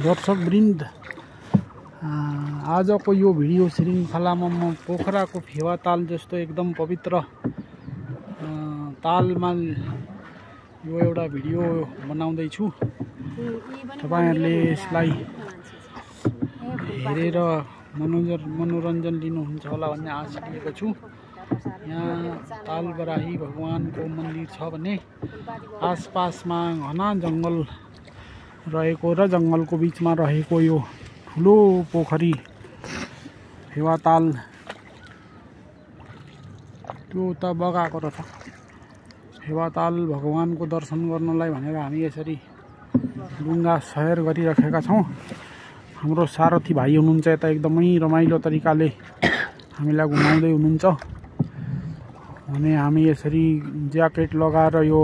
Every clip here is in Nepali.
दर्शकवृन्द, आजको यो भिडियो श्रृङ्खलामा म पोखराको फेवा ताल जस्तो एकदम पवित्र तालमा यो एउटा भिडियो बनाउँदैछु। तपाईहरुले यसलाई हेरेर मनोरञ्जन लिनुहुन्छ होला भन्ने आशा लिएको छु। यहाँ तालबराही भगवानको मन्दिर छ भने आसपासमा घना जङ्गल रहेको र जङ्गलको बीचमा रहेको यो ठुलो पोखरी फेवा ताल त्यो त बगाएको रहेछ। फेवा ताल भगवानको दर्शन गर्नलाई भनेर हामी यसरी डुङ्गा सयर गरिराखेका छौँ। हाम्रो सारथी भाइ हुनुहुन्छ यता एकदमै रमाइलो तरिकाले हामीलाई घुमाउँदै हुनुहुन्छ भने हामी यसरी ज्याकेट लगाएर यो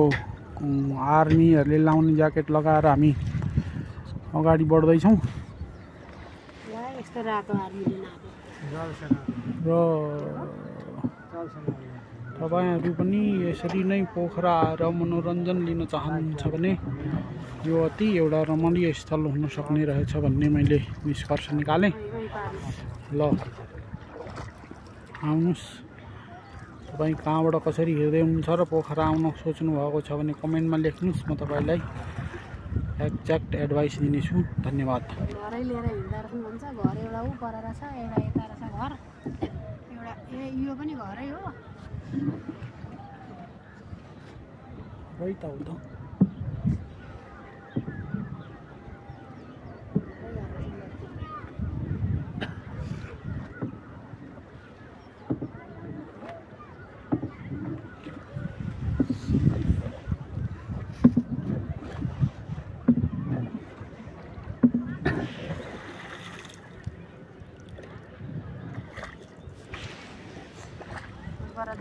आर्मीहरूले लाउने ज्याकेट लगाएर हामी अगाडि बढ्दैछौँ र तपाईहरु पनि यसरी नै पोखरा आएर मनोरञ्जन लिन चाहनुहुन्छ भने यो अति एउटा रमणीय स्थल हुन सक्ने रहेछ भन्ने मैले निष्कर्ष निकालेँ। ल आउनुस्, तपाईँ कहाँबाट कसरी हेर्दै हुनुहुन्छ र पोखरा आउन सोच्नु भएको छ भने कमेन्टमा लेख्नुस्, म तपाईलाई एक्ज्याक्ट एडभाइस दिनेछु। धन्यवाद। घरै लिएर हिँड्दा हुन्छ, घर एउटा उ परेर छ, एउटा यता रहेछ घर, एउटा यो पनि घरै हो। खै त हो त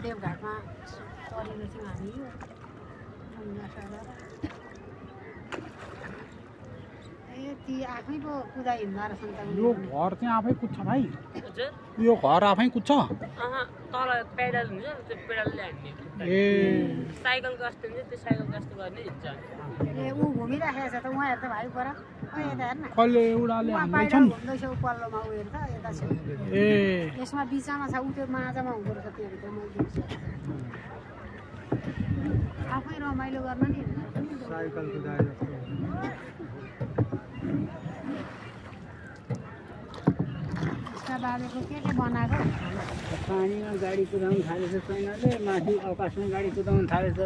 देवघाटमा चढेको थियौँ हामी। ती आफै पो कुदाइ हिँड्दा रहेछन् त। यो घर चाहिँ आफै कुद्छ भाइ? यो घर आफै कुद्छ? तल पेडल हुन्छ, त्यो पेडलले हान्ने। साइकल कस्तो हुन्छ, त्यो साइकल कस्तो गर्ने हिँड्छ। ऊ घुमिराखेको छ त, उहाँ हेर्छ भाइ पर यता हेर्न। कहिले एउटाले हान्दैछन्? घुम्दैछ ऊ पल्लोमा, ऊ हेर्छ यता छ। यसमा बिचमा छ, ऊ त्यो माझमा हुँदो रहेछ त्यहाँभित्र। मैले आफै रमाइलो गर्न नि साइकल कुदाएर बाबेको केले बनाएको? पानीमा गाडी कुदाउनु थालेछ छैनले, माथि आकाशमा गाडी कुदाउनु थालेछ।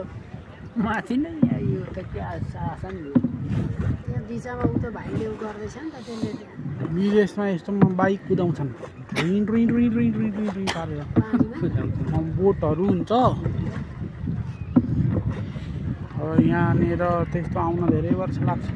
माथि नै यो त के आसान हो। त्यो बिचमा ऊ त भाइले उ गर्दैछ नि त, त्यसले विदेशमा यस्तोमा बाइक कुदाउँछन् रुइन रुइन रुइन रुइन रुइन रुइन रुइन पारेर। बोटहरू हुन्छ। यहाँनिर त्यस्तो आउन धेरै वर्ष लाग्छ।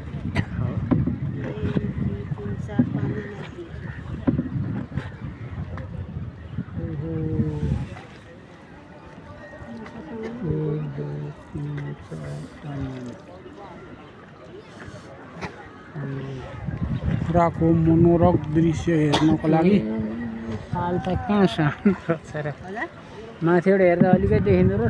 पोखराको मनोरम दृश्य हेर्नको लागि हाल त कहाँ सानो छ र माथिबाट हेर्दा अलिकति देखिँदो रहेछ।